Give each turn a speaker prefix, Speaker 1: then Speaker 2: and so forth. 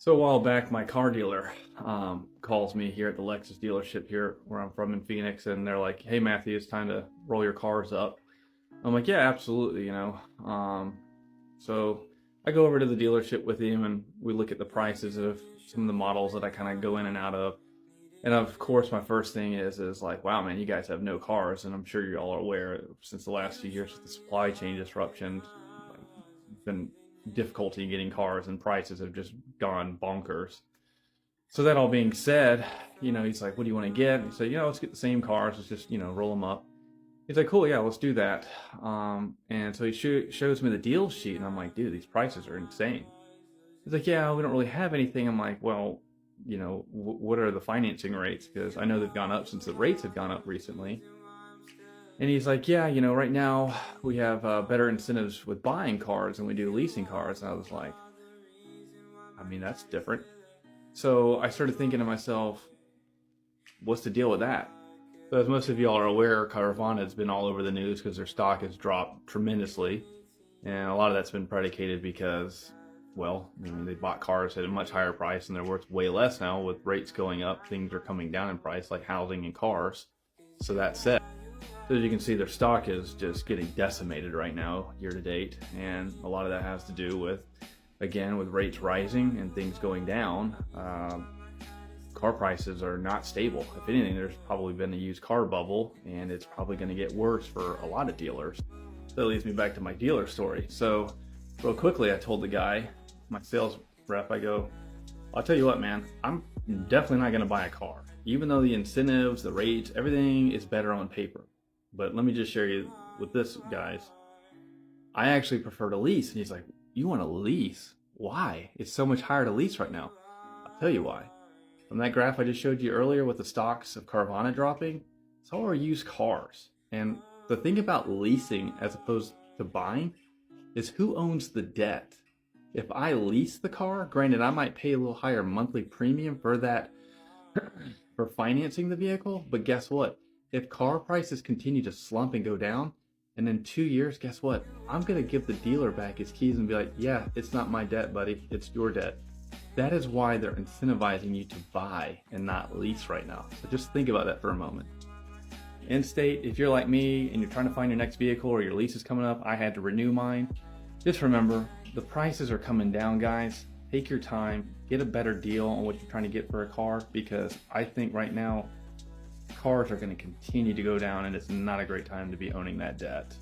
Speaker 1: So a while back, my car dealer calls me here at the Lexus dealership here where I'm from in Phoenix, and they're like, "Hey Matthew, it's time to roll your cars up." I'm like, "Yeah, absolutely," you know. So I go over to the dealership with him, and we look at the prices of some of the models that I kind of go in and out of. And of course, my first thing is like, "Wow, man, you guys have no cars," and I'm sure you all are aware since the last few years with the supply chain disruption, like, it's been difficulty getting cars and prices have just gone bonkers. So that all being said, he's like, "What do you want to get?" And he said, "Let's get the same cars. Let's just, roll them up." He's like, "Cool, yeah, let's do that." And so he shows me the deal sheet, and I'm like, "Dude, these prices are insane." He's like, "Yeah, we don't really have anything." I'm like, "Well, what are the financing rates? Because I know they've gone up since the rates have gone up recently." And he's like, "Yeah, right now we have better incentives with buying cars than we do leasing cars." And I was like, I mean, that's different. So I started thinking to myself, what's the deal with that? So as most of y'all are aware, Carvana has been all over the news because their stock has dropped tremendously. And a lot of that's been predicated because, well, I mean, they bought cars at a much higher price and they're worth way less now. With rates going up, things are coming down in price, like housing and cars. So that said, so as you can see, their stock is just getting decimated right now, year to date. And a lot of that has to do with, again, with rates rising and things going down. Car prices are not stable. If anything, there's probably been a used car bubble, and it's probably going to get worse for a lot of dealers. So that leads me back to my dealer story. So real quickly, I told the guy, my sales rep, I go, "I'll tell you what, man, I'm definitely not going to buy a car. Even though the incentives, the rates, everything is better on paper. But let me just share you with this, guys. I actually prefer to lease." And he's like, "You want to lease? Why? It's so much higher to lease right now." I'll tell you why. From that graph I just showed you earlier with the stocks of Carvana dropping, it's all our used cars. And the thing about leasing as opposed to buying is who owns the debt. If I lease the car, granted I might pay a little higher monthly premium for that for financing the vehicle, but guess what? If car prices continue to slump and go down, and in 2 years, guess what? I'm going to give the dealer back his keys and be like, "Yeah, it's not my debt, buddy. It's your debt." That is why they're incentivizing you to buy and not lease right now. So just think about that for a moment. In state, if you're like me and you're trying to find your next vehicle or your lease is coming up, I had to renew mine. Just remember, the prices are coming down, guys. Take your time, get a better deal on what you're trying to get for a car, because I think right now, cars are going to continue to go down and it's not a great time to be owning that debt.